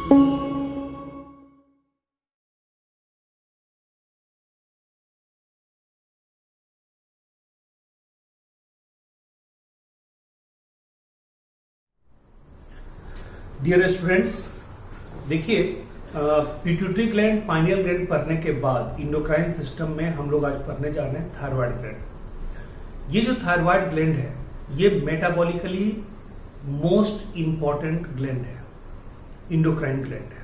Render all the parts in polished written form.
Dear students, देखिए pituitary gland, pineal gland पढ़ने के बाद इंडोक्राइन सिस्टम में हम लोग आज पढ़ने जा रहे हैं थायराइड ग्लैंड। ये जो थायराइड ग्लैंड है ये मेटाबॉलिकली मोस्ट इंपॉर्टेंट ग्लैंड है, इंडोक्राइन ग्लैंड है।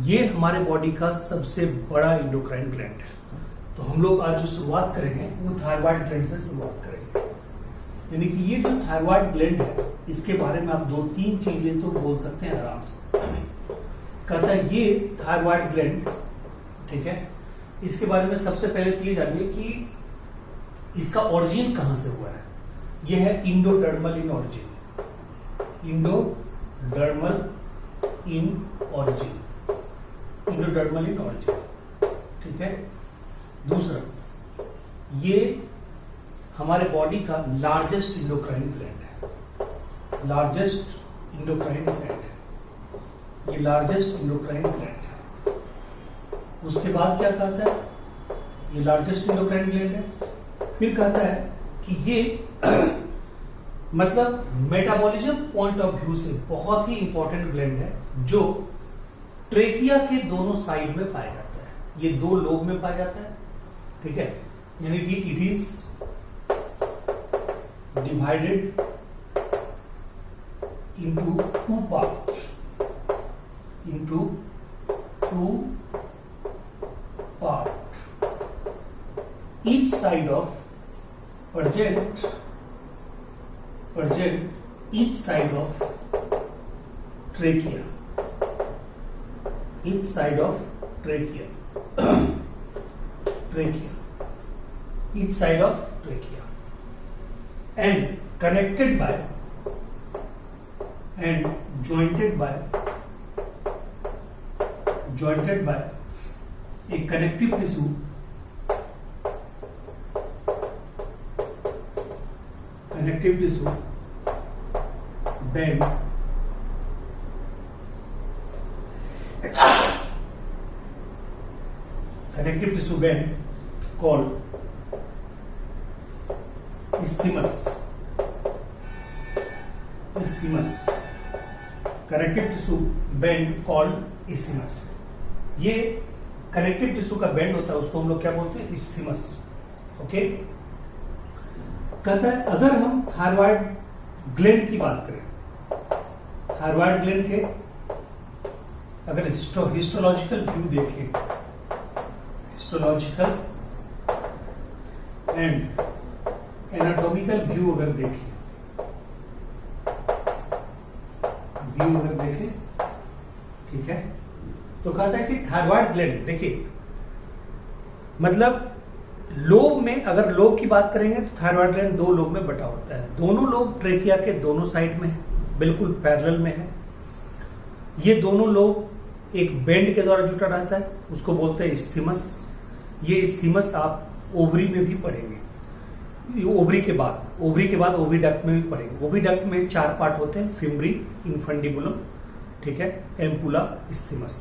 ये हमारे बॉडी का सबसे बड़ा इंडोक्राइन ग्लैंड है। तो हम लोग आज जो शुरुआत करेंगे वो थायराइड ग्लैंड से शुरुआत करेंगे। यानी कि ये जो थायराइड ग्लैंड है इसके बारे में आप 2-3 चीजें तो बोल सकते हैं आराम से। कहता है ये थायराइड ग्लैंड, ठीक है, इसके बारे में सबसे पहले तो ये जानिए कि इसका ओरिजिन कहां से हुआ है। ये है endodermal in origin, endodermal in origin, endodermal in origin, ठीक है। दूसरा, ये हमारे बॉडी का लार्जेस्ट इंडोक्राइन ग्लैंड है, लार्जेस्ट इंडोक्राइन ग्लैंड है, ये लार्जेस्ट इंडोक्राइन ग्लैंड है। उसके बाद क्या कहता है, ये लार्जेस्ट इंडोक्राइन ग्लैंड है। फिर कहता है कि ये मतलब मेटाबॉलिज्म पॉइंट ऑफ व्यू से बहुत ही इंपॉर्टेंट ग्लैंड है, जो ट्रेकिया के दोनों साइड में पाया जाता है। ये 2 लोब में पाया जाता है, ठीक है। यानी कि it is divided into 2 parts, into 2 part. Each side of present each side of trachea, each side of trachea, trachea, each side of trachea. And connected by and jointed by a connective tissue, band, connective tissue band called isthmus, connective tissue band called isthmus। ये connective tissue का band होता है, उसको हम लोग क्या बोलते हैं, isthmus, ओके। कहता है अगर हम थायराइड ग्लैंड की बात करें, थायराइड ग्लैंड के अगर हिस्टोलॉजिकल व्यू देखें, हिस्टोलॉजिकल एंड एनाटॉमिकल व्यू अगर देखें, ठीक है, तो कहता है कि थायराइड ग्लैंड, देखिए मतलब लोब में, अगर लोब की बात करेंगे तो थायराइड ग्लैंड 2 लोब में बटा होता है। दोनों लोब ट्रेकिया के दोनों साइड में है, बिल्कुल पैरेलल में है। ये दोनों लोब एक बेंड के द्वारा जुटा रहता है, उसको बोलते हैं isthmus। ये isthmus आप ओवरी में भी पढ़ेंगे, ओवरी के बाद ओविडक्ट में भी पढ़ेंगे। ओविडक्ट में 4 पार्ट होते हैं, फिम्बरी, इन्फंडिबुलम, ठीक है, एम्पुला, isthmus।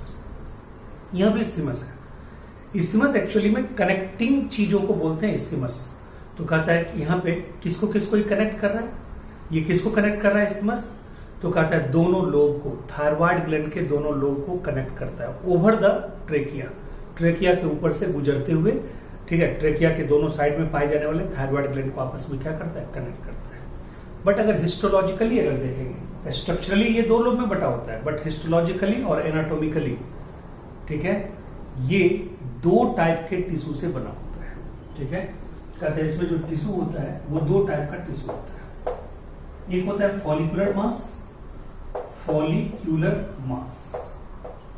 यहां भी isthmus है। isthmus एक्चुअली में कनेक्टिंग चीजों को बोलते हैं isthmus। तो कहता है कि यहाँ पे किसको किसको ही कनेक्ट कर रहा है, ये किसको कनेक्ट कर रहा है isthmus, तो कहता है दोनों लोब को, थायराइड ग्लैंड के दोनों लोब को कनेक्ट करता है ओवर द ट्रेकिया, ट्रेकिया के ऊपर से गुजरते हुए, ठीक है। ट्रेकिया के दोनों साइड में पाए जाने वाले थायराइड ग्लैंड को आपस में क्या करता है, कनेक्ट करता है। बट अगर हिस्टोलॉजिकली अगर देखेंगे, स्ट्रक्चरली ये 2 लोब में बटा होता है, बट हिस्टोलॉजिकली और एनाटॉमिकली, ठीक है, ये 2 टाइप के टिश्यू से बना होता है, ठीक है। कहते हैं इसमें जो टिश्यू होता है वो 2 टाइप का टिश्यू होता है। एक होता है फॉलिकुलर मास,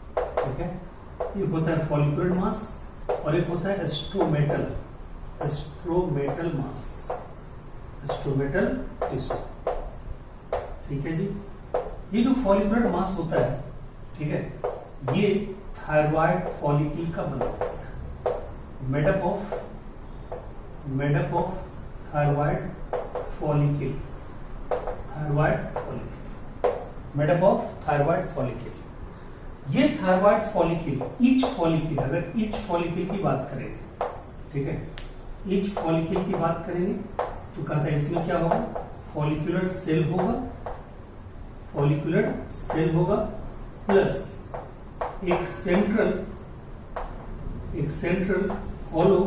ठीक है, एक होता है फॉलिकुलर मास और एक होता है एस्ट्रोमेटल मास, एस्ट्रोमेटल टिश्यू, ठीक है जी। ये जो फॉलिकुलर मास होता है, ठीक है, ये थायराइड फॉलिकल का बना होता है, made up of thyroid follicle, made up of thyroid follicle. ये थायराइड फॉलिकल, ईच फॉलिकल, अगर ईच फॉलिकल की बात करें, ठीक है, ईच फॉलिकल की बात करेंगे तो कहता है इसमें क्या होगा, फॉलिकुलर सेल होगा, फॉलिकुलर सेल होगा प्लस एक सेंट्रल हॉलो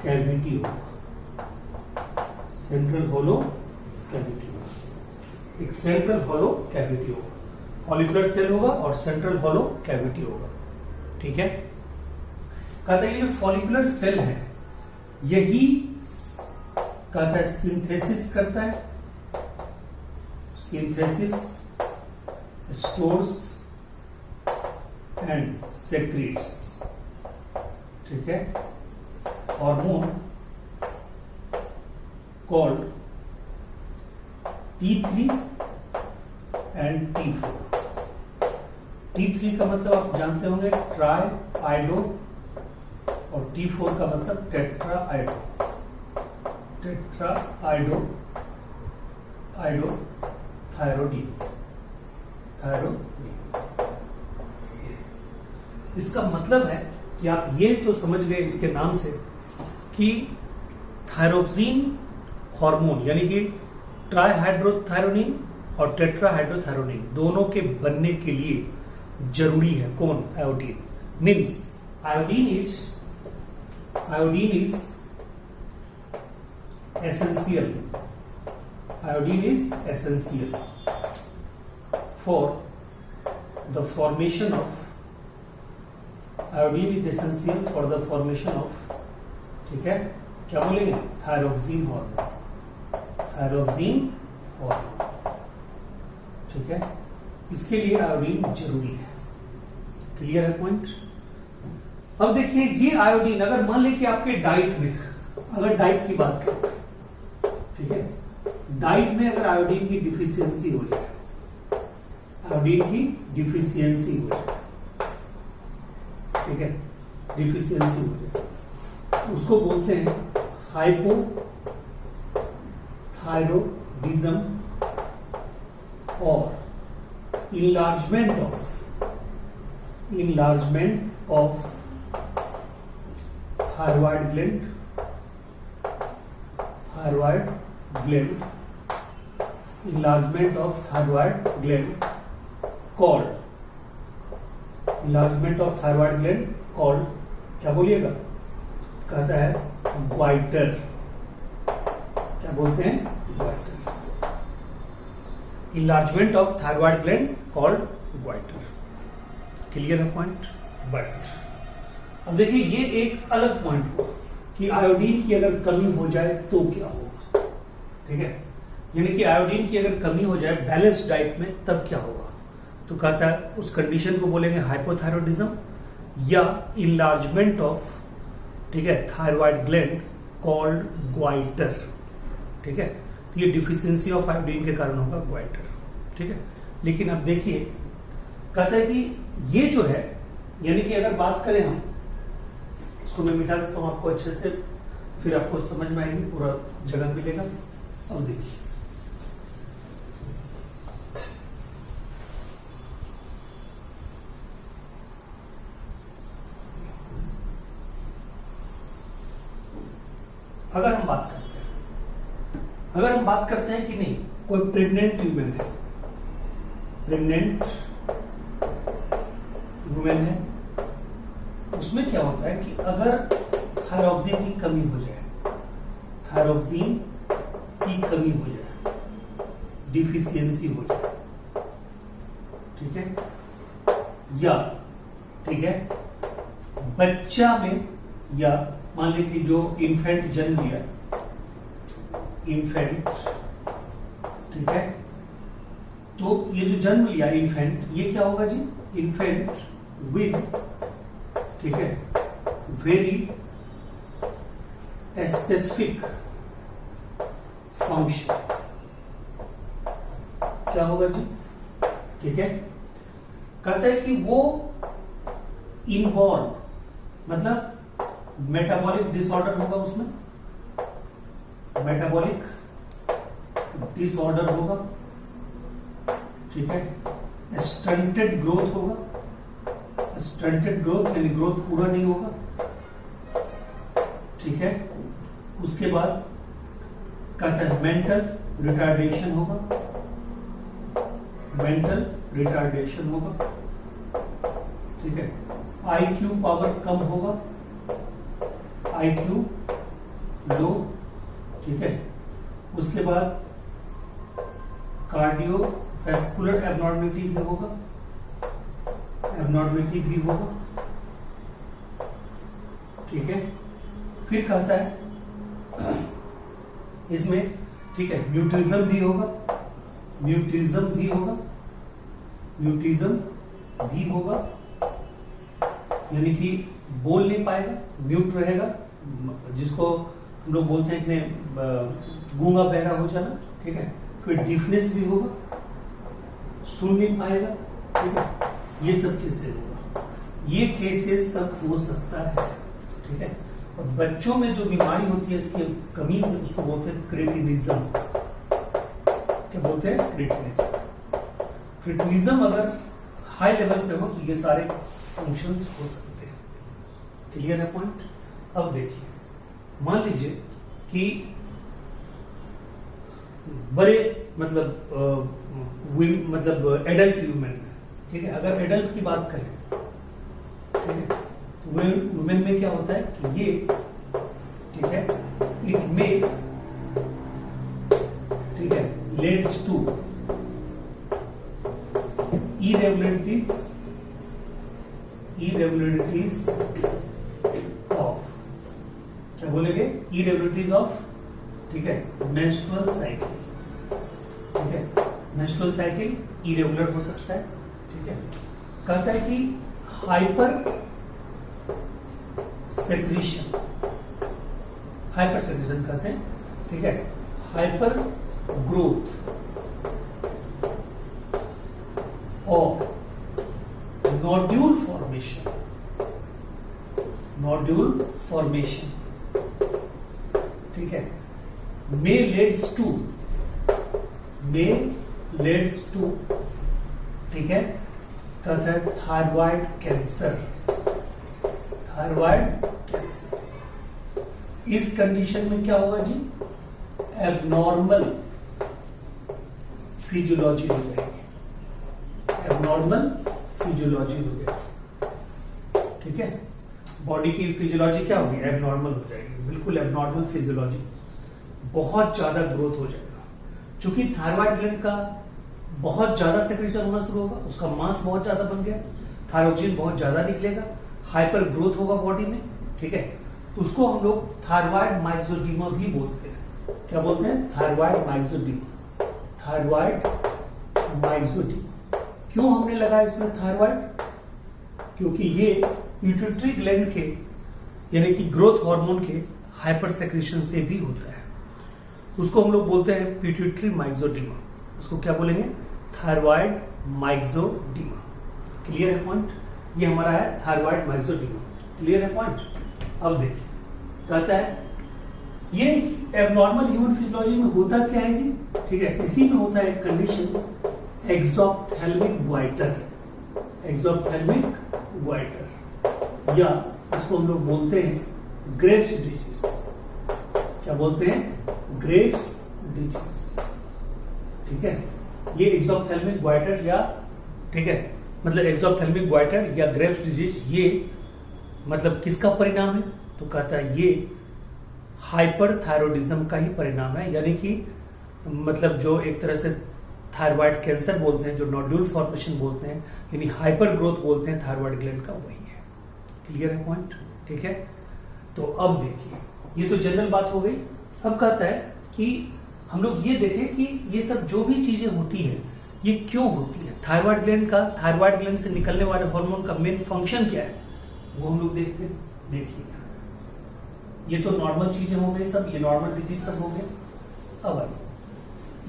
कैविटी होगा, सेंट्रल हॉलो कैविटी होगा, एक सेंट्रल हॉलो कैविटी होगा, फॉलिकुलर सेल होगा और सेंट्रल हॉलो कैविटी होगा, ठीक है। कहता है ये फॉलिकुलर सेल है, यही कहता है सिंथेसिस करता है, सिंथेसिस, स्टोर्स एंड सेक्रेट्स, ठीक है, hormone called T3 and T4। T3 का मतलब आप जानते होंगे ट्राई आइडो, और T4 का मतलब टेट्रा आइडो, टेट्रा आइडो आइडो थायरोडीन, थायरोडीन। इसका मतलब है कि आप ये तो समझ गए इसके नाम से कि थायरोक्सिन हार्मोन यानी कि ट्राइहाइड्रोथायरोनिन और टेट्राहाइड्रोथायरोनिन दोनों के बनने के लिए जरूरी है कौन, iodine. Means iodine is essential, iodine is essential for the formation of, iodine is essential for the formation of, ठीक है, क्या बोलेंगे, थायरोक्सिन हार्मोन, थायरोक्सिन हार्मोन, ठीक है। इसके लिए आयोडीन जरूरी है। क्लियर है पॉइंट। अब देखिए ये आयोडीन अगर मान लें कि आपके डाइट में, अगर डाइट की बात करें, ठीक है, डाइट में अगर आयोडीन की डिफिशियंसी हो जाए, आयोडीन की डिफिशियंसी हो जाए, ठीक है, डिफिशियंसी हो जाए, उसको बोलते हैं हाइपोथायरोडिज्म और enlargement of thyroid gland, enlargement of thyroid gland called, enlargement of thyroid gland called, क्या बोलिएगा, कहता है ग्वाइटर, क्या बोलते हैं, goitre, enlargement of thyroid gland called goiter। Clear है पॉइंट। बट अब देखिए ये एक अलग पॉइंट हुआ कि आयोडीन की अगर कमी हो जाए तो क्या होगा, ठीक है, यानी कि आयोडीन की अगर कमी हो जाए बैलेंस डाइट में तब क्या होगा, तो कहता है उस कंडीशन को बोलेंगे हाइपोथायरोडिज्म या इनलार्जमेंट ऑफ, ठीक है, थायराइड ग्लैंड कॉल्ड ग्वाइटर, ठीक है। तो ये डिफिशियंसी ऑफ आयोडीन के कारण होगा ग्वाइटर, ठीक है। लेकिन अब देखिए कहता है कि ये जो है, यानी कि अगर बात करें हम, इसको मैं मिटा देता हूं आपको अच्छे से, फिर आपको समझ में आएगी, पूरा जगह मिलेगा। अब देखिए अगर हम बात करते हैं कि नहीं, कोई प्रेग्नेंट वुमेन है, प्रेग्नेंट वुमेन है, उसमें क्या होता है कि अगर थायरोक्सिन की कमी हो जाए, थायरोक्सिन की कमी हो जाए, डिफिशियंसी हो जाए, ठीक है, या ठीक है बच्चा में, या मान लीजिए कि जो इन्फेंट जन्म लिया, इन्फेंट, ठीक है, तो ये जो जन्म लिया इन्फेंट, ये क्या होगा जी, इन्फेंट विद, ठीक है, वेरी स्पेसिफिक फंक्शन, क्या होगा जी, ठीक है। कहता है कि वो इनबॉर्न मतलब मेटाबॉलिक डिसऑर्डर होगा, उसमें मेटाबॉलिक डिसऑर्डर होगा, ठीक है, स्टंटेड ग्रोथ होगा, स्टंटेड ग्रोथ यानी ग्रोथ पूरा नहीं होगा, ठीक है। उसके बाद कहता है मेंटल रिटार्डेशन होगा, मेंटल रिटार्डेशन होगा, ठीक है। आईक्यू पावर कम होगा, आईक्यू लो, ठीक है। उसके बाद कार्डियोवैस्कुलर एब्नॉर्मलिटी भी होगा, एब्नॉर्मलिटी भी होगा, ठीक है। फिर कहता है इसमें, ठीक है, म्यूटिज्म भी होगा, म्यूटिज्म भी होगा, म्यूटिज्म भी होगा, यानी कि बोल नहीं पाएगा, म्यूट रहेगा, जिसको हम लोग बोलते हैं कि गूंगा बहरा हो जाना, ठीक है। फिर डिफनेस भी होगा, सुन नहीं पाएगा, ठीक है। ये सब केसेस होगा, ये केसेस सब हो सकता है, ठीक है। और बच्चों में जो बीमारी होती है इसकी कमी से, उसको बोलते हैं क्रेटिनिज्म। क्या बोलते हैं? क्रेटिनिज्म। क्रेटिनिज्म अगर हाई लेवल पे हो तो ये सारे फंक्शंस हो सकते हैं। क्लियर है पॉइंट? अब देखिए, मान लीजिए कि बड़े मतलब एडल्ट ह्यूमन में, ठीक है, अगर एडल्ट की बात करें, ठीक है, तो वुमेन में क्या होता है कि ये, ठीक है, इट में, ठीक है, लीड्स टू irregularities ऑफ, क्या बोलेंगे? irregularities ऑफ, ठीक है, मेंस्ट्रुअल साइकिल, ठीक है। मेंस्ट्रुअल साइकिल इरेगुलर हो सकता है, ठीक है। कहता है कि हाइपर सेक्रीशन, हाइपर सेक्रीशन कहते हैं, ठीक है। हाइपर ग्रोथ और नोड्यूल फॉर्मेशन, नोड्यूल फॉर्मेशन, ठीक है, may leads to, ठीक है, कहता है थायराइड कैंसर, थायराइड कैंसर। इस कंडीशन में क्या होगा जी? एबनॉर्मल फिजियोलॉजी हो जाएगी, एबनॉर्मल फिजियोलॉजी हो जाएगी, ठीक है। बॉडी की फिजियोलॉजी क्या होगी? एबनॉर्मल हो जाएगी, बिल्कुल एबनॉर्मल फिजियोलॉजी, बहुत ज्यादा ग्रोथ हो जाएगा। चूंकि थायराइड ग्लैंड का बहुत ज्यादा सेक्रेशन होना शुरू होगा, उसका मास बहुत ज्यादा बन गया, थायरोक्सिन बहुत ज्यादा निकलेगा, हाइपर ग्रोथ होगा बॉडी में, ठीक है। तो उसको हम लोग थायराइड माइक्सोडीमा भी बोलते हैं। क्या बोलते हैं? Thyroid myxoedema, thyroid myxoedema. क्यों हमने लगा इसमें थायराइड? क्योंकि ये पिट्यूटरी ग्लैंड के, यानी कि ग्रोथ हार्मोन के हाइपर सेक्रेशन से भी होता है। उसको हम लोग बोलते हैं पिट्यूटरी माइक्सोडीमा। उसको क्या बोलेंगे? थायराइड माइक्सोडीमा। क्लियर है पॉइंट? ये हमारा है थायराइड माइक्सोडीमा। क्लियर है पॉइंट? अब देखिए, कहता है ये एबनॉर्मल ह्यूमन फिजियोलॉजी में होता क्या है जी? ठीक है, इसी में होता है एक कंडीशन एक्सोप्थेल्मिक गोइटर, एक्सोप्थेल्मिक गोइटर, या इसको हम लोग बोलते हैं ग्रेव्स डिजीज। क्या बोलते हैं? ग्रेव्स डिजीज, ठीक है। ये एक्सोप्थेल्मिक गोइटर, या ठीक है, मतलब एक्सोप्थेल्मिक गोइटर या ग्रेव्स डिजीज, ये मतलब किसका परिणाम है? तो कहता है ये हाइपरथायरॉयडिज्म का ही परिणाम है, यानी कि मतलब जो एक तरह से थायराइड कैंसर बोलते हैं, जो नोड्यूल फॉर्मेशन बोलते हैं, यानी हाइपर ग्रोथ बोलते हैं थायराइड ग्लैंड का, वही है। क्लियर है पॉइंट? ठीक है। तो अब देखिए, ये तो जनरल बात हो गई। अब कहता है कि हम लोग ये देखें कि ये सब जो भी चीजें होती है ये क्यों होती है। थायराइड ग्लैंड का, थायराइड ग्लैंड से निकलने वाले हार्मोन का मेन फंक्शन क्या है, वो हम लोग देखते हैं। देखिए, ये तो नॉर्मल चीजें हो गई सब, ये नॉर्मल डिजीज सब हो गए। अब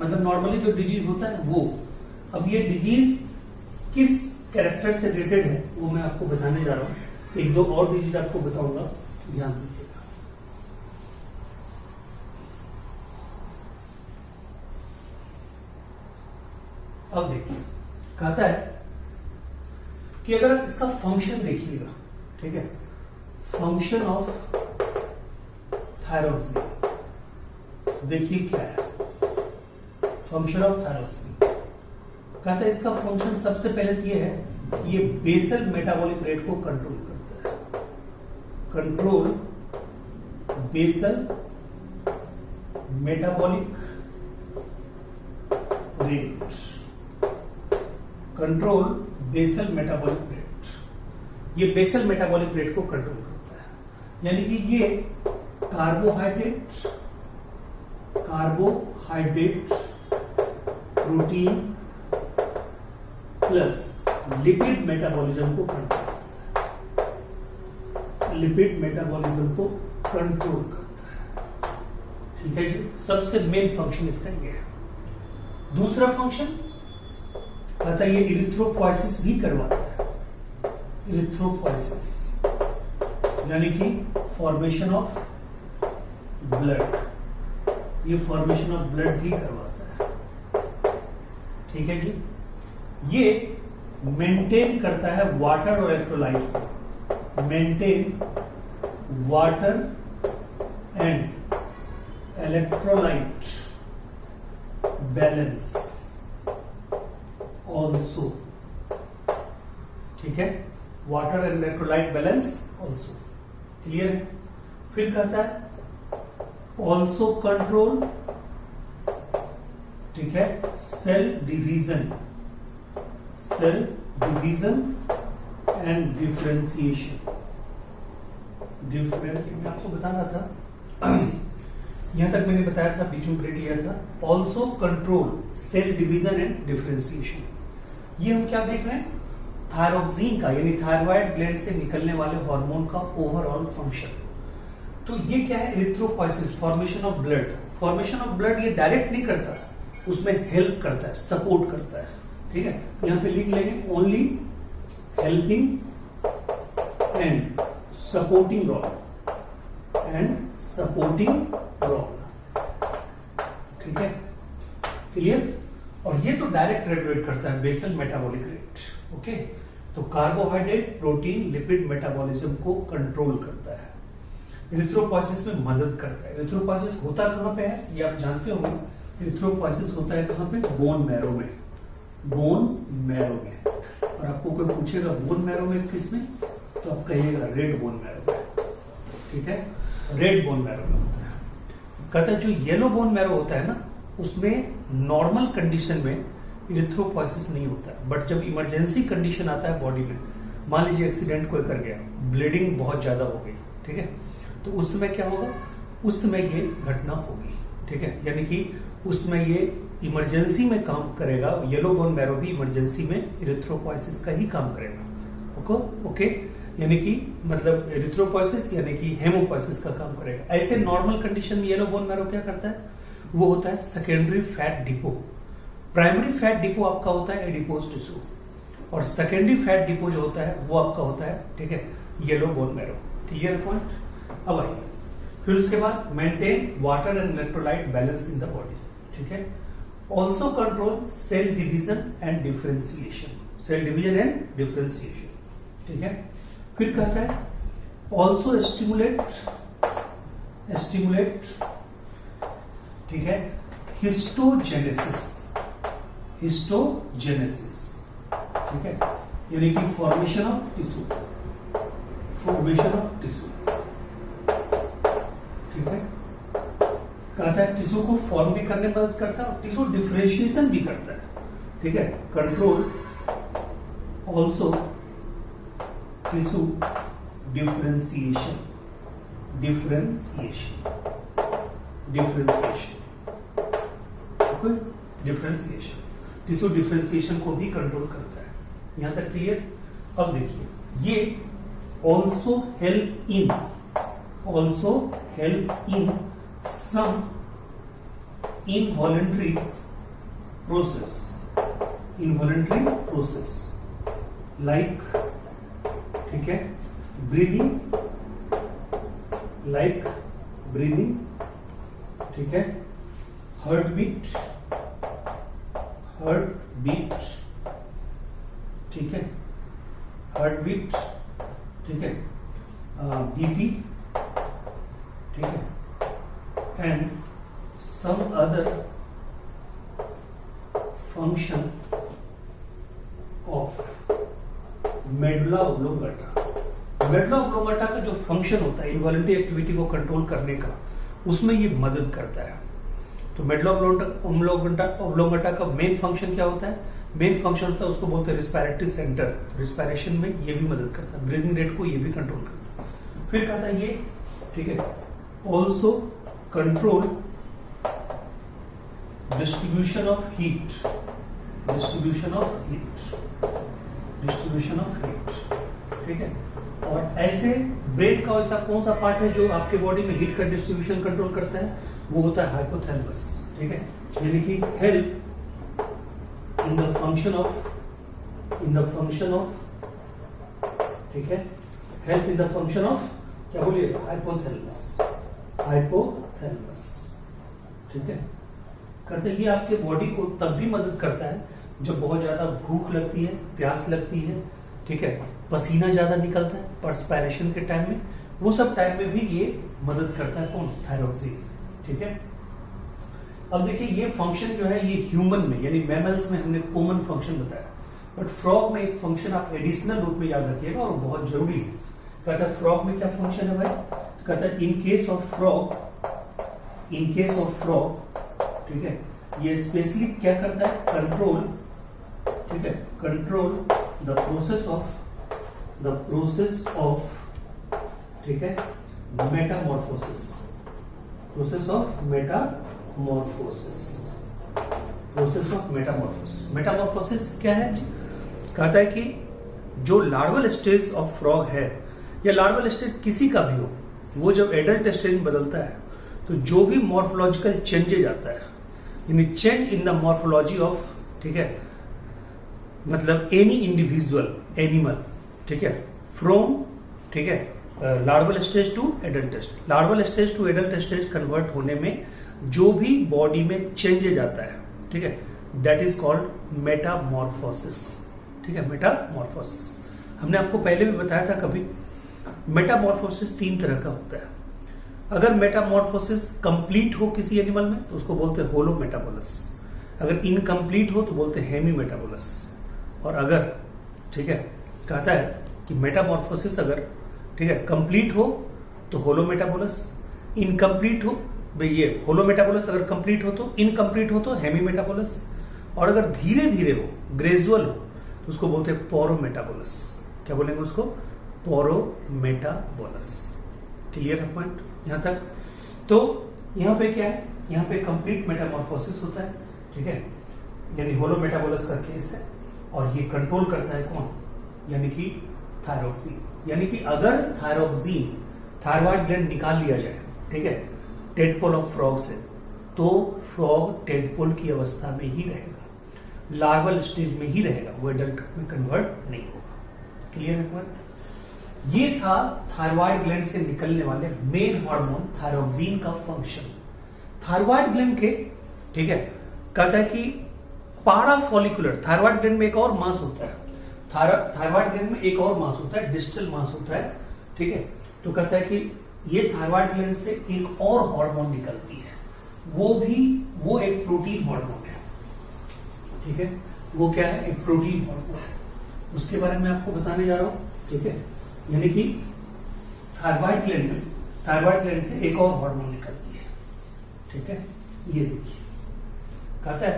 मतलब नॉर्मली जो डिजीज होता है वो, अब ये डिजीज किस कैरेक्टर से रिलेटेड है वो मैं आपको बताने जा रहा हूँ। एक दो और डिजीज आपको बताऊंगा, ध्यान दीजिएगा। अब देखिए, कहता है कि अगर इसका फंक्शन देखिएगा, ठीक है, फंक्शन ऑफ थायरॉक्सिन देखिए क्या है। फंक्शन ऑफ थायरॉक्सिन कहता है इसका फंक्शन सबसे पहले तो ये है कि ये बेसल मेटाबॉलिक रेट को कंट्रोल करता है। Control basal metabolic rate, control basal metabolic rate. ये बेसल मेटाबॉलिक रेट को कंट्रोल करता है, यानी कि ये carbohydrate protein plus lipid metabolism को कंट्रोल करता है, लिपिड मेटाबॉलिज्म को कंट्रोल करता है, ठीक है जी। सबसे मेन फंक्शन इसका ये है। दूसरा फंक्शन कहता है ये इरिथ्रोपोइसिस भी करवाता है। इरिथ्रोपोइसिस यानी कि फॉर्मेशन ऑफ ब्लड, ये फॉर्मेशन ऑफ ब्लड भी करवाता है, ठीक है जी। ये मेंटेन करता है वाटर और इलेक्ट्रोलाइट को, maintain water and electrolyte balance also, ठीक है, water and electrolyte balance also, clear है। फिर कहता है ऑल्सो कंट्रोल, ठीक है, सेल डिवीजन एंड डिफरेंशिएशन। मैं आपको बता रहा था, यहां तक मैंने बताया था, बीच में ब्रेक लिया था। Also control cell division and differentiation. ये हम क्या देख रहे हैं, थायरोक्सिन का यानी थायराइड ग्लैंड से निकलने वाले हार्मोन का ओवरऑल फंक्शन। तो ये क्या है, erythropoiesis, formation of blood. Formation of blood ये डायरेक्ट नहीं करता, उसमें हेल्प करता है, सपोर्ट करता है, ठीक है। यहां पे लिख लेंगे only helping and supporting role, ठीक है, क्लियर। और ये तो डायरेक्ट रेगुलेट करता है बेसल मेटाबॉलिक रेट, ओके। तो कार्बोहाइड्रेट प्रोटीन लिपिड मेटाबॉलिज्म को कंट्रोल करता है, इरिथ्रोपोइसिस में मदद करता है। इरिथ्रोपोइसिस होता कहां पे है, ये आप जानते होंगे। इरिथ्रोपोइसिस होता है कहां पे, बोन मैरो में, बोन मैरो में। और आपको कोई पूछेगा बोन मैरो में किसमें, तो आप कहिएगा रेड बोन मैरो में, ठीक है, रेड बोन मैरो में होता है। कहता है जो येलो बोन मैरो होता है ना, उसमें नॉर्मल कंडीशन में इरिथ्रोपोइसिस नहीं होता है, बट जब इमरजेंसी कंडीशन आता है बॉडी में, मान लीजिए एक्सीडेंट कोई कर गया, ब्लीडिंग बहुत ज्यादा हो गई, ठीक है, तो उस समय क्या होगा, उस समय ये घटना होगी, ठीक है, यानी कि उसमें ये इमरजेंसी में काम करेगा। येलो बोन मैरो भी इमरजेंसी में इरिथ्रोपोइसिस का ही काम करेगा, ओके। यानी कि मतलब इरिथ्रोपोइसिस यानी कि हेमोपोइसिस का काम करेगा। ऐसे नॉर्मल कंडीशन में येलो बोन मैरो क्या करता है, वो होता है secondary fat depot. Primary fat depot आपका होता है एडिपोज टिश्यू, और सेकेंडरी फैट डिपो जो होता है वो आपका होता है, ठीक है, yellow bone marrow, clear point. अब आइए फिर उसके बाद maintain water and electrolyte balance in the body, ठीक है। Also control cell division and differentiation, cell division and differentiation, ठीक है। फिर कहता है ऑल्सो स्टिमुलेट, ठीक है, हिस्टोजेनेसिस, ठीक है, यानी कि फॉर्मेशन ऑफ टिश्यू, ठीक है। कहता है टिश्यू को फॉर्म भी करने में मदद करता है और टिश्यू डिफरेंशिएशन भी करता है, ठीक है। Control also tissue differentiation, tissue differentiation को भी कंट्रोल करता है। यहां तक क्लियर। अब देखिए ये also help in some involuntary process like, ठीक है, breathing, ठीक है, heart beat, ठीक है, हार्ट बीट, ठीक है, बीपी, ठीक है, and some other function of medulla oblongata. Medulla oblongata का जो फंक्शन होता है इनवॉलंटरी एक्टिविटी को कंट्रोल करने का, उसमें ये मदद करता है। तो मेडुला ऑब्लोंगेटा का मेन फंक्शन क्या होता है? मेन फंक्शन होता है, उसको बोलते हैं रिस्पिरेटरी सेंटर। तो रिस्पिरेशन में ये भी मदद करता है, ब्रीदिंग रेट को ये भी कंट्रोल करता है। फिर कहता है ये, ठीक है, also control distribution of heat, distribution of heat, distribution of heat, ठीक है। और ऐसे ब्रेन का ऐसा कौन सा पार्ट है जो आपके बॉडी में हीट का डिस्ट्रीब्यूशन कंट्रोल करता है? वो होता है हाइपोथैलेमस, ठीक है। यानी कि help in the function of, ठीक है, help in the function of, क्या बोलिए, हाइपोथैलेमस, हाइपोथैलेमस, ठीक है। कहते हैं ये आपके बॉडी को तब भी मदद करता है जब बहुत ज्यादा भूख लगती है, प्यास लगती है, ठीक है, पसीना ज्यादा निकलता है पर्सपायरेशन के टाइम में, वो सब टाइम में भी ये मदद करता है। कौन? थायरॉक्सिन, ठीक है। अब देखिए ये फंक्शन जो है ये ह्यूमन में यानी मैमल्स में हमने कॉमन फंक्शन बताया, बट फ्रॉग में एक फंक्शन आप एडिशनल रूप में याद रखिएगा और बहुत जरूरी है। कहता है फ्रॉग में क्या फंक्शन है भाई? तो कहता है इन केस ऑफ फ्रॉग, ठीक है, ये स्पेशली क्या करता है? कंट्रोल, ठीक है, कंट्रोल द प्रोसेस ऑफ, ठीक है, Metamorphosis, process of Metamorphosis, process of Metamorphosis. Metamorphosis क्या है? कहता है कि जो लार्वल स्टेज ऑफ फ्रॉग है या लार्वल स्टेज किसी का भी हो, वो जब एडल्ट स्टेज में बदलता है तो जो भी मॉर्फोलॉजिकल चेंजेज आता है, यानी change in the morphology of, ठीक है, मतलब एनी इंडिविजुअल एनिमल, ठीक है, फ्रॉम, ठीक है, larval stage to adult stage, larval stage to adult stage convert होने में जो भी बॉडी में चेंजेज आता है, ठीक है, दैट इज कॉल्ड मेटामॉर्फोसिस, ठीक है, मेटामॉर्फोसिस। हमने आपको पहले भी बताया था कभी, मेटामॉर्फोसिस 3 तरह का होता है। अगर मेटामॉर्फोसिस कंप्लीट हो किसी एनिमल में तो उसको बोलते हैं होलो मेटाबोलस, अगर इनकम्प्लीट हो तो बोलते हैं हेमी मेटाबोलस। और अगर, ठीक है, कहता है कि मेटामॉर्फोसिस अगर, ठीक है, कंप्लीट हो तो होलो मेटाबोलस, इनकम्प्लीट हो, ये होलो मेटाबोलस अगर कंप्लीट हो तो, इनकम्प्लीट हो तो हेमी मेटाबोलस, और अगर धीरे धीरे हो, ग्रेजुअल हो, तो उसको बोलते हैं पोरोमेटाबोलस। क्या बोलेंगे उसको? पोरोमेटाबोलस। क्लियर है पॉइंट यहां तक? तो यहां पे क्या है? यहां पे कंप्लीट मेटामॉर्फोसिस होता है, ठीक है, यानी होलो मेटाबोलस का केस है, और ये कंट्रोल करता है कौन? यानी कि थायरॉक्सिन। यानी कि अगर थायरॉक्सिन, थायरॉइड ग्लैंड निकाल लिया जाए, ठीक है, टेडपोल ऑफ फ्रॉग से, तो फ्रॉग टेडपोल की अवस्था में ही रहेगा, लार्वल स्टेज में ही रहेगा, वो एडल्ट में कन्वर्ट नहीं होगा। क्लियर है पॉइंट? ये था थायरॉइड ग्लैंड से निकलने वाले मेन हार्मोन थायरॉक्सिन का फंक्शन। थायरॉइड ग्लैंड के, ठीक है, कहता है कि पारा फॉलिकुलर, थायरॉइड ग्लैंड में एक और मास होता है, थायरॉइड ग्लैंड में एक और मास होता है, डिस्टल मास होता है, ठीक है। तो कहता है कि ये थायरॉइड ग्लैंड से एक और हार्मोन निकलती है, वो एक प्रोटीन हार्मोन है, ठीक है। वो क्या है? एक प्रोटीन हार्मोन है, उसके बारे में आपको बताने जा रहा हूं, ठीक है। यानी कि थायरॉइड ग्लैंड से एक और हार्मोन निकलती है, ठीक है। ये देखिए, कहता है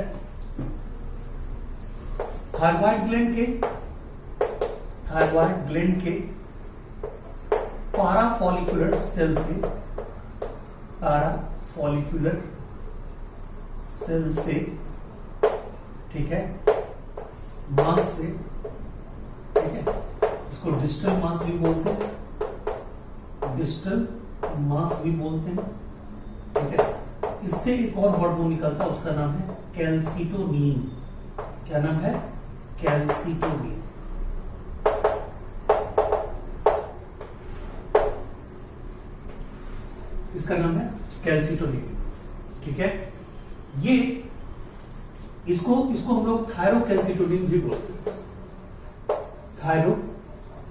थायरॉइड ग्लैंड के पाराफॉलिकुलर सेल से, ठीक है, मास से, ठीक है, इसको डिस्टल मास भी बोलते हैं, ठीक है। इससे एक और हार्मोन निकलता है, उसका नाम है कैल्सिटोनिन। क्या नाम है? कैल्सिटोनिन। इसका नाम है कैल्सिटोनिन, ठीक है। ये इसको हम लोग थायरोकैल्सिटोनिन भी बोलते हैं,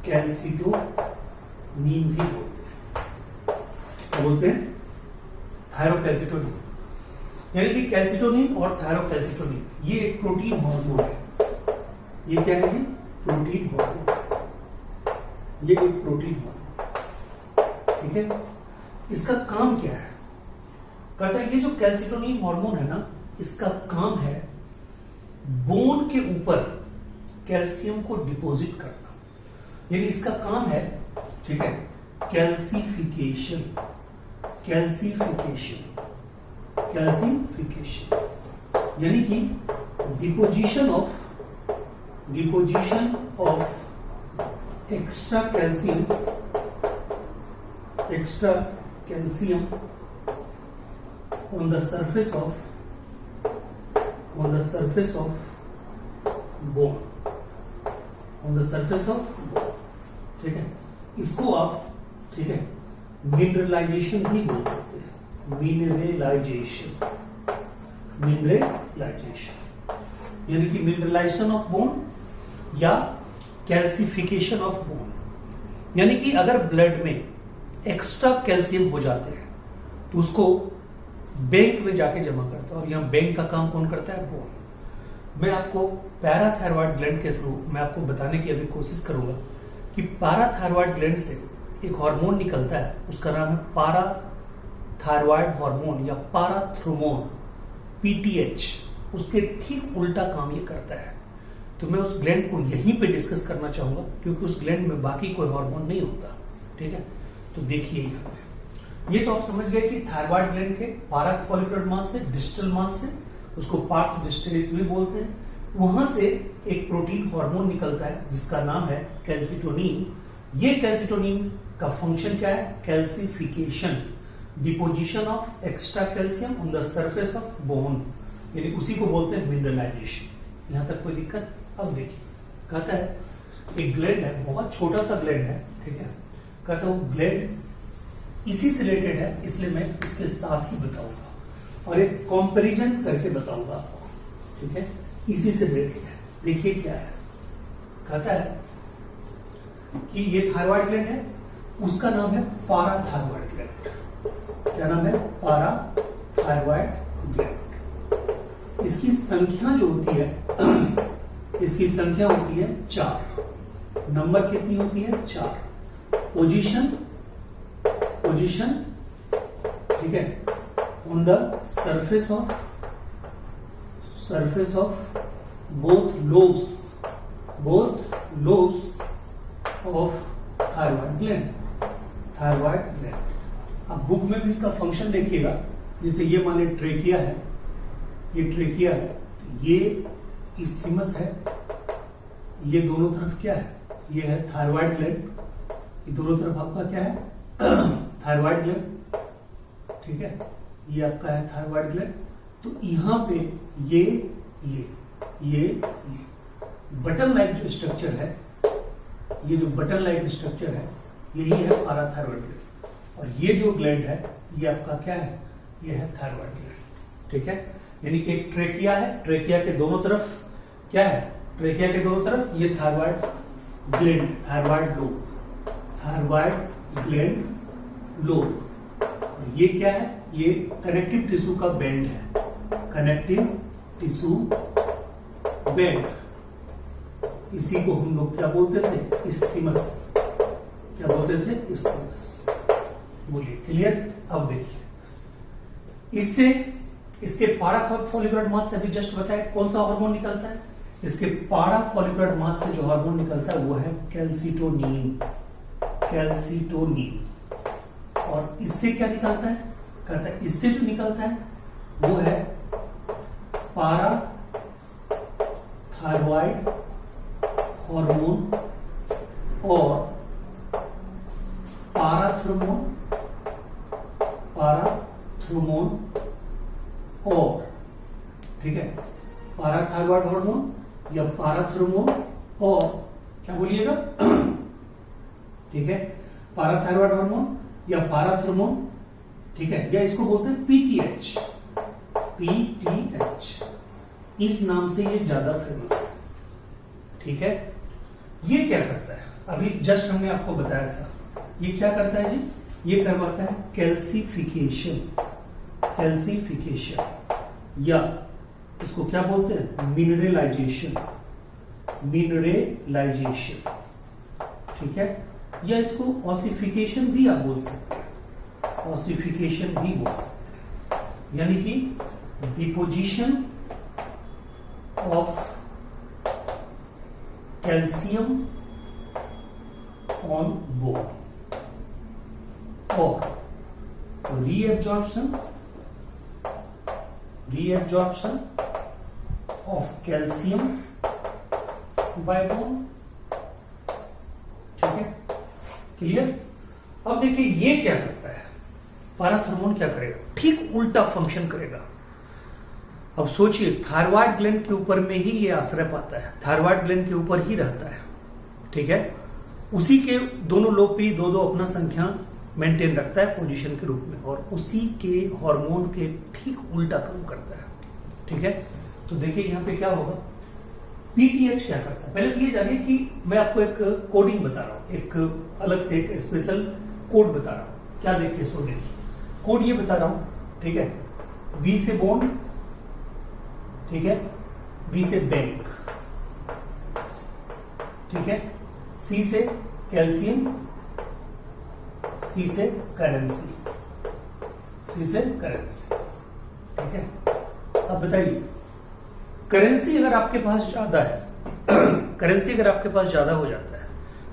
कैल्सिटोनिन भी बोलते हैं। क्या बोलते हैं? थायरोकैल्सिटोनिन। यानी कि कैल्सिटोनिन और थायरोकैल्सिटोनिन ये एक प्रोटीन हार्मोन है। ये क्या है जी? Protein hormone. ये एक प्रोटीन हार्मोन, ठीक है। इसका काम क्या है? कहता है ये जो कैल्सिटोनिन हार्मोन है ना, इसका काम है बोन के ऊपर कैल्शियम को डिपॉजिट करना। यानी इसका काम है, ठीक है, कैल्सिफिकेशन। कैल्सिफिकेशन, कैल्सिफिकेशन यानी कि deposition of extra calcium on the surface of bone, ठीक है। इसको आप, ठीक है, मिनरलाइजेशन भी बोल सकते हैं। मिनरलाइजेशन यानी कि मिनरलाइजेशन ऑफ बोन या कैल्सिफिकेशन ऑफ बोन। यानी कि अगर ब्लड में एक्स्ट्रा कैल्शियम हो जाते हैं तो उसको बैंक में जाके जमा करता है, और यहाँ बैंक का काम कौन करता है? बोन। मैं आपको पैराथायरॉयड ग्लैंड के थ्रू मैं आपको बताने की अभी कोशिश करूंगा कि पैराथायरॉयड ग्लैंड से एक हार्मोन निकलता है, उसका नाम है पैराथायरॉयड हार्मोन या पैराथ्रोमोन, पीटीएच। उसके ठीक उल्टा काम ये करता है। तो मैं उस ग्लैंड को यहीं पे डिस्कस करना चाहूंगा, क्योंकि उस ग्लैंड में बाकी कोई हार्मोन नहीं होता, ठीक है। तो देखिए यहाँ पे ये तो आप समझ गए कि थायरॉयड ग्लैंड के पारा फॉलिकुलर मास से, डिस्टल मास से, उसको पार्स डिस्टलिस भी बोलते हैं, वहां से एक प्रोटीन हार्मोन निकलता है जिसका नाम है कैल्सिटोनिन। ये कैल्सिटोनिन का फंक्शन क्या है? Calcification, deposition of extra calcium on the surface of bone, यानी उसी को बोलते हैं मिनरलाइजेशन। यहां तक कोई दिक्कत? अब देखिए, कहता है एक ग्लैंड है, बहुत छोटा सा ग्लैंड है, ठीक है। कहता है वो ग्लैंड इसी से रिलेटेड है, इसलिए मैं इसके साथ ही बताऊंगा और एक कंपैरिजन करके बताऊंगा आपको, ठीक है। इसी से रिलेटेड है। देखिए क्या है, कहता है कि ये थायरॉयड ग्लैंड है, उसका नाम है पाराथायरॉयड ग्लैंड। क्या नाम है? पाराथायरॉयड ग्लैंड। इसकी संख्या जो होती है इसकी संख्या होती है 4। नंबर कितनी होती है? 4। पोजीशन, ठीक है, on the surface of both lobes of thyroid gland. अब बुक में भी इसका फंक्शन देखिएगा। जैसे ये मान लीजिए ट्रेकिया है, ये ट्रेकिया है, ये इस्थीमस है, ये दोनों तरफ क्या है? ये है थायरॉयड ग्लैंड, ये दोनों तरफ आपका क्या है? थायरॉयड ग्लैंड, ठीक है। ये आपका है थायरॉयड ग्लैंड। तो यहां पे ये बटन लाइक जो स्ट्रक्चर है, ये जो बटन लाइक स्ट्रक्चर है, यही है पाराथायरॉयड ग्लैंड। और ये जो ग्लैंड है, ये आपका क्या है? ये है थायरॉयड ग्लैंड, ठीक है। यानी कि एक ट्रेकिया है, ट्रेकिया के दोनों तरफ क्या है? ट्रेकिया के दोनों तरफ ये thyroid gland, thyroid gland lobe. ये क्या है? ये कनेक्टिव टिश्यू का बैंड है, कनेक्टिव टिश्यू बैंड। इसी को हम लोग क्या बोलते थे? इस्थीमस। क्या बोलते थे? इस्थीमस। बोलिए, क्लियर? अब देखिए, इससे इसके पारा फॉलिकुलर मास से अभी जस्ट बताया कौन सा हार्मोन निकलता है। इसके पारा फॉलिकुलर मास से जो हार्मोन निकलता है वो है कैल्सिटोनिन। और इससे क्या निकलता है? कहता है इससे जो निकलता है वो है पाराथायरॉयड हार्मोन और पाराथ्रोमोन और, ठीक है, पाराथायरॉयड हार्मोन या पाराथ्रोमोन और क्या बोलिएगा? ठीक है, पाराथायरॉयड हार्मोन या पाराथ्रोमोन, ठीक है, या इसको बोलते हैं पीटीएच। इस नाम से ये ज्यादा फेमस है, ठीक है। ये क्या करता है? अभी जस्ट हमने आपको बताया था, ये क्या करता है जी, ये करवाता है कैल्सिफिकेशन, कैल्सिफिकेशन, या इसको क्या बोलते हैं, मिनरलाइजेशन, मिनरलाइजेशन, ठीक है, या इसको ऑसिफिकेशन भी आप बोल सकते हैं, ऑसिफिकेशन भी बोल सकते हैं, यानी कि deposition of calcium on bone और reabsorption of calcium by bone, ठीक है, क्लियर। अब देखिए ये क्या करता है, पैराथर्मोन क्या करेगा, ठीक उल्टा फंक्शन करेगा। अब सोचिए थायराइड ग्लैंड के ऊपर में ही ये आश्रय पाता है, थायराइड ग्लैंड के ऊपर ही रहता है, ठीक है, उसी के दोनों लोब पे दो अपना संख्या मेंटेन रखता है पोजीशन के रूप में, और उसी के हार्मोन के ठीक उल्टा काम करता है, ठीक है। तो देखिए यहां पे क्या होगा, पीटीएच क्या करता है, पहले तो ये जानिए कि मैं आपको एक कोडिंग बता रहा हूं, एक अलग से एक स्पेशल कोड बता रहा हूं, क्या देखिए, सो देखिए कोड ये बता रहा हूं, ठीक है, बी से बोन, ठीक है, बी से बैंक, ठीक है, सी से कैल्शियम, सी से करेंसी, सी से करेंसी, ठीक है। अब बताइए करेंसी अगर आपके पास ज्यादा है करेंसी अगर आपके पास ज्यादा हो जाता है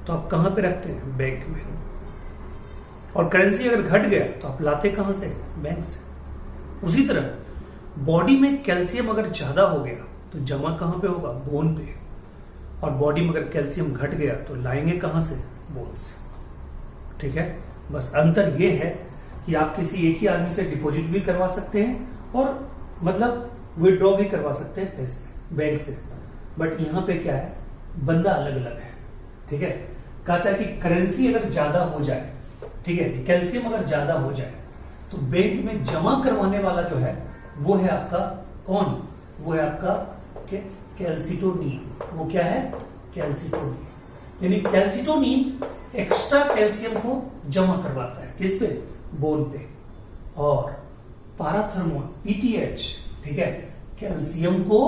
तो आप कहां पे रखते हैं, बैंक में, और करेंसी अगर घट गया तो आप लाते कहां से, बैंक से। उसी तरह बॉडी में कैल्शियम अगर ज्यादा हो गया तो जमा कहां पे होगा, बोन पे, और बॉडी में अगर कैल्शियम घट गया तो लाएंगे कहां से, बोन से, ठीक है। बस अंतर यह है कि आप किसी एक ही आदमी से डिपॉजिट भी करवा सकते हैं और मतलब विड्रॉ भी करवा सकते हैं पैसे बैंक से, बट यहां पे क्या है, बंदा अलग अलग है, ठीक है। कहता है कि करेंसी अगर ज्यादा हो जाए, ठीक है, कैल्शियम अगर ज्यादा हो जाए तो बैंक में जमा करवाने वाला जो है वो है आपका कौन, वो है आपका कैल्सिटोनिन, वो क्या है, कैल्सिटोनिन, यानी कैल्सिटोनिन एक्स्ट्रा कैल्शियम को जमा करवाता है किस पे, बोन पे, और पैराथर्मोन पीटीएच, ठीक है, कैल्शियम को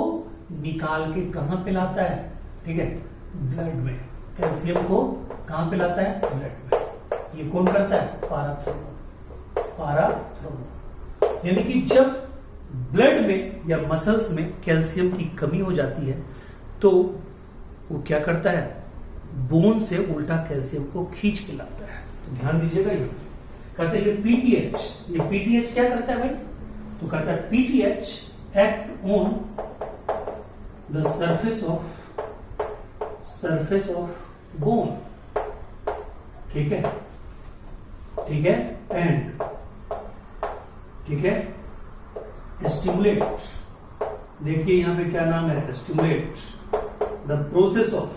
निकाल के कहां पे लाता है, ठीक है, ब्लड में, कैल्शियम को कहां पे लाता है, ब्लड में। ये कौन करता है, पैराथर्मोन, पैराथर्मोन, यानी कि जब ब्लड में या मसल्स में कैल्शियम की कमी हो जाती है तो वो क्या करता है, बोन से उल्टा कैल्शियम को खींच के लाता है। तो ध्यान दीजिएगा, ये कहते हैं ये पीटीएच क्या करता है भाई, तो कहता है PTH act on the surface of bone, ठीक है, एंड, ठीक है, स्टिमुलेट, देखिए यहां पे क्या नाम है, स्टिमुलेट द प्रोसेस ऑफ,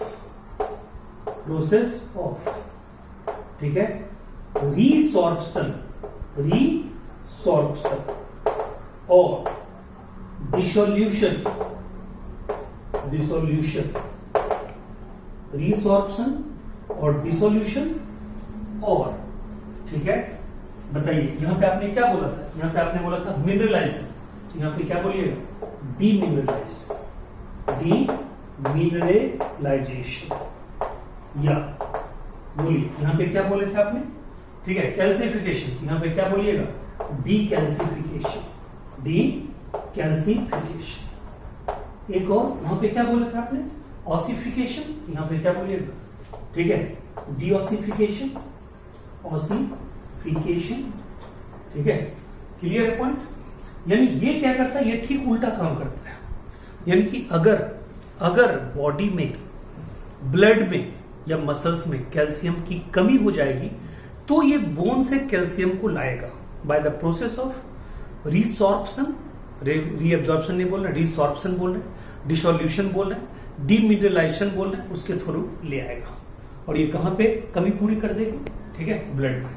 ठीक है, रीसॉर्प्शन और डिसोल्यूशन, रीसॉर्प्शन और डिसोल्यूशन, और ठीक है, बताइए यहां पे आपने क्या बोला था, यहां पे आपने बोला था मिनरलाइजेशन, तो यहां पे क्या बोलिएगा, डीमिनरलाइजेशन, या बोलिए यहां पे क्या बोले थे आपने, ठीक है, कैल्सिफिकेशन, यहां पे क्या बोलिएगा, डीकैल्सिफिकेशन, एक और वहां पे क्या बोले थे आपने, ऑसिफिकेशन, यहां पे क्या बोलिएगा, ठीक है, डीऑसिफिकेशन, ठीक है, क्लियर है पॉइंट। यानी ये क्या करता है, ये ठीक उल्टा काम करता है, यानी कि अगर बॉडी में, ब्लड में या मसल्स में कैल्शियम की कमी हो जाएगी तो ये बोन से कैल्शियम को लाएगा by the process of resorption, reabsorption नहीं बोल रहे, रीसॉर्प्शन बोल रहे, डिसोल्यूशन बोल रहे, डीमिनरलाइजेशन बोल रहे, उसके थ्रू ले आएगा, और ये कहां पे कमी पूरी कर देगी, ठीक है, ब्लड में।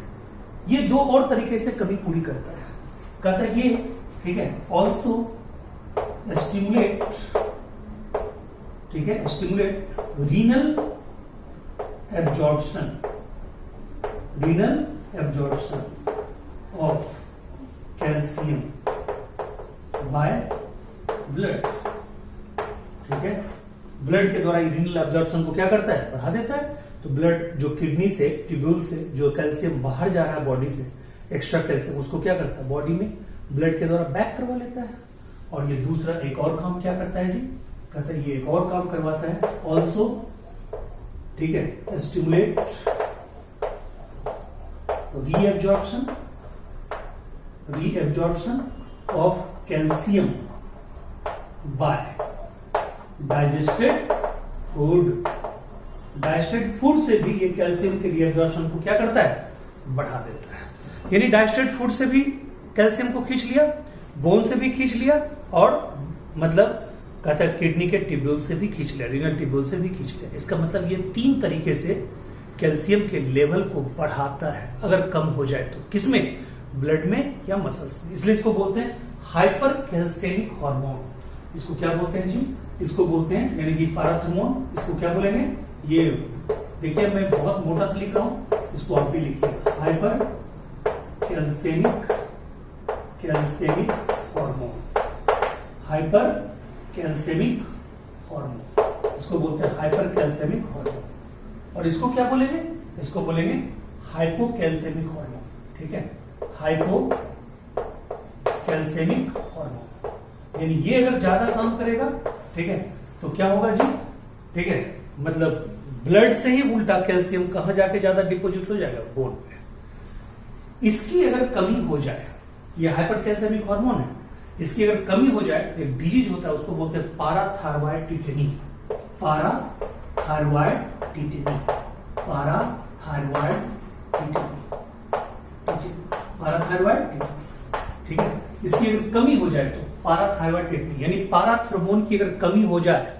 ये दो और तरीके से कमी पूरी करता है, कहता है ये, ठीक है, ऑल्सो स्टिमुलेट, ठीक है, stimulate renal absorption, renal absorption of calcium by blood. ठीक है, ब्लड के द्वारा रीनल एब्जॉर्प्शन को क्या करता है, बढ़ा देता है। तो ब्लड जो किडनी से, ट्यूब्यूल से जो कैल्शियम बाहर जा रहा है बॉडी से, एक्स्ट्रा कैल्शियम, उसको क्या करता है, बॉडी में ब्लड के द्वारा बैक करवा लेता है। और ये दूसरा एक और काम क्या करता है जी, कहता है ये एक और काम करवाता है ऑल्सो, ठीक है, stimulate reabsorption of calcium by digested food. Digested food से भी ये कैल्शियम के रीएब्जॉर्प्शन को क्या करता है, बढ़ा देता है। यानी डाइजेस्टेड फूड से भी कैल्शियम को खींच लिया, बोन से भी खींच लिया, और मतलब कहता है किडनी के ट्यूब्यूल से भी खींच लिया, रीनल ट्यूब्यूल से भी खींच लिया। इसका मतलब ये 3 तरीके से कैल्शियम के लेवल को बढ़ाता है, अगर कम हो जाए तो। किसमें, ब्लड में या मसल्स में। इसलिए इसको बोलते हैं हाइपर कैल्शियमिक हार्मोन। इसको क्या बोलते हैं जी, इसको बोलते हैं यानी कि पैराथर्मोन। इसको क्या बोलेंगे, ये देखिए मैं बहुत मोटा से लिख रहा हूं, इसको आप भी लिखिए, हाइपर कैल्शियमिक हार्मोन, हाइपर कैल्शियमिक हार्मोन, इसको बोलते हैं हाइपर कैल्शियमिक हार्मोन। और इसको क्या बोलेंगे, इसको बोलेंगे हाइपोकैल्शियमिक हार्मोन। ठीक है, हाइपोकैल्शियमिक हार्मोन। यानी ये अगर ज्यादा काम करेगा, ठीक है, तो क्या होगा जी, ठीक है, मतलब ब्लड से ही उल्टा कैल्शियम कहां जाके ज्यादा डिपोजिट हो जाएगा, बोन पे। इसकी अगर कमी हो जाए, ये हाइपर कैल्शियमिक हार्मोन है, इसकी अगर कमी हो जाए तो एक डिजीज होता है, उसको बोलते हैं parathyroid tetany. Parathyroid tetany, parathyroid tetany, parathyroid tetany. ठीक है, इसकी अगर कमी हो जाए तो पाराथायरॉयड टिटेनी, यानी पाराथर्मोन की अगर कमी हो जाए,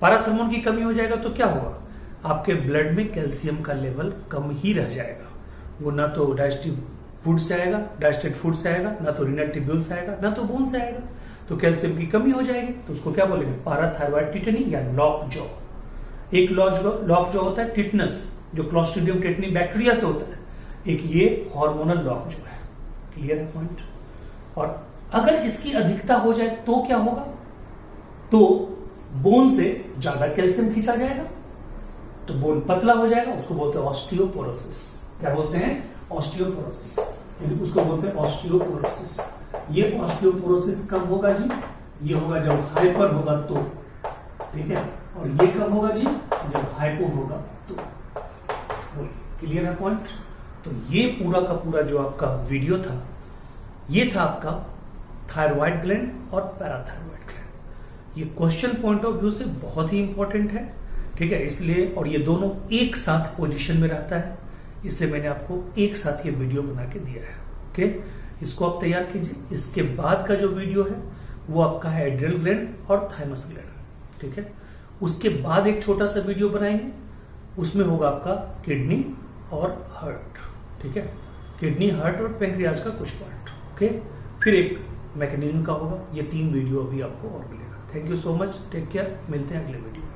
पाराथर्मोन की कमी हो जाएगा तो क्या होगा, आपके ब्लड में कैल्शियम का लेवल कम ही रह जाएगा। वो ना तो डाइजेस्टिव फूड से आएगा, डाइजेस्टेड फूड से आएगा, ना तो रीनल ट्यूब्यूल से आएगा, ना तो बोन से आएगा। तो कैल्शियम की कमी हो जाएगी, तो उसको क्या बोलेंगे, पाराथायरॉयड टिटेनी या लॉक जॉ। एक लॉक जॉ होता है टिटनस, जो क्लोस्ट्रीडियम टेटनी बैक्टीरिया से होता है। एक ये हार्मोनल लॉक जॉ है। क्लियर है पॉइंट। और अगर इसकी अधिकता हो जाए तो क्या होगा, तो बोन से ज्यादा कैल्शियम खींचा जाएगा, तो बोन पतला हो जाएगा, उसको बोलते हैं ऑस्टियोपोरोसिस। क्या बोलते हैं, ऑस्टियोपोरोसिस, यानी उसको बोलते हैं ऑस्टियोपोरोसिस। ये ऑस्टियोपोरोसिस कब होगा जी, ये होगा जब हाइपर होगा तो, ठीक है, और ये कब होगा जी, जब हाइपो होगा तो। क्लियर है पॉइंट। तो ये पूरा का पूरा जो आपका वीडियो था, ये था आपका थायराइड ग्लैंड और पैराथायरॉयड ग्लैंड। ये क्वेश्चन पॉइंट ऑफ व्यू से बहुत ही इंपॉर्टेंट है, ठीक है, इसलिए, और ये दोनों एक साथ पोजीशन में रहता है, इसलिए मैंने आपको एक साथ ये वीडियो बना के दिया है। ओके, इसको आप तैयार कीजिए। इसके बाद का जो वीडियो है वो आपका है एड्रिनल ग्लैंड और थाइमस ग्लैंड, ठीक है। उसके बाद एक छोटा सा वीडियो बनाएंगे, उसमें होगा आपका किडनी और हार्ट, ठीक है, किडनी, हार्ट और पैंक्रियाज का कुछ पार्ट। ओके, फिर एक मैकेनिज्म का होगा। ये 3 वीडियो अभी आपको और मिलेगा। Thank you so much, take care, मिलते हैं अगले वीडियो में।